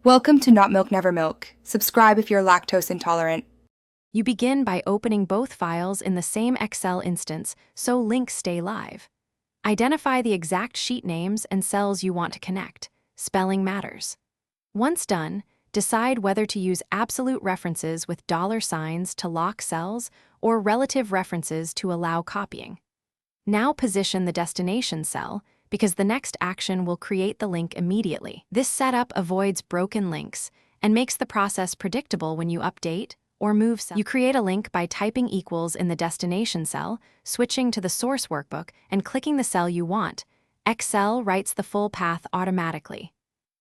Welcome to Not Milk Never Milk. Subscribe if you're lactose intolerant. You begin by opening both files in the same Excel instance so links stay live. Identify the exact sheet names and cells you want to connect. Spelling matters. Once done, decide whether to use absolute references with $signs to lock cells or relative references to allow copying. Now position the destination cell, because the next action will create the link immediately. This setup avoids broken links and makes the process predictable when you update or move cells. You create a link by typing equals in the destination cell, switching to the source workbook, and clicking the cell you want. Excel writes the full path automatically.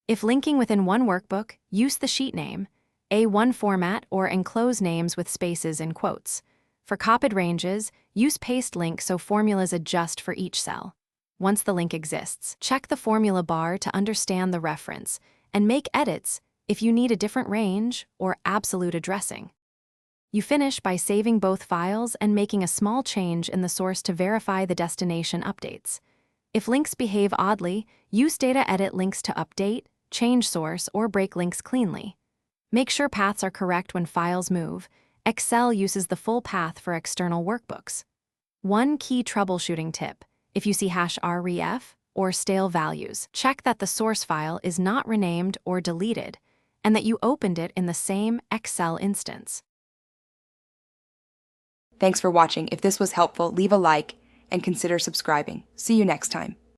If linking within one workbook, use the sheet name, A1 format, or enclose names with spaces and quotes. For copied ranges, use paste link so formulas adjust for each cell. Once the link exists, check the formula bar to understand the reference, and make edits if you need a different range or absolute addressing. You finish by saving both files and making a small change in the source to verify the destination updates. If links behave oddly, use data edit links to update, change source, or break links cleanly. Make sure paths are correct when files move. Excel uses the full path for external workbooks. One key troubleshooting tip: if you see #ref or stale values, check that the source file is not renamed or deleted, and that you opened it in the same Excel instance. Thanks for watching. If this was helpful, leave a like and consider subscribing. See you next time.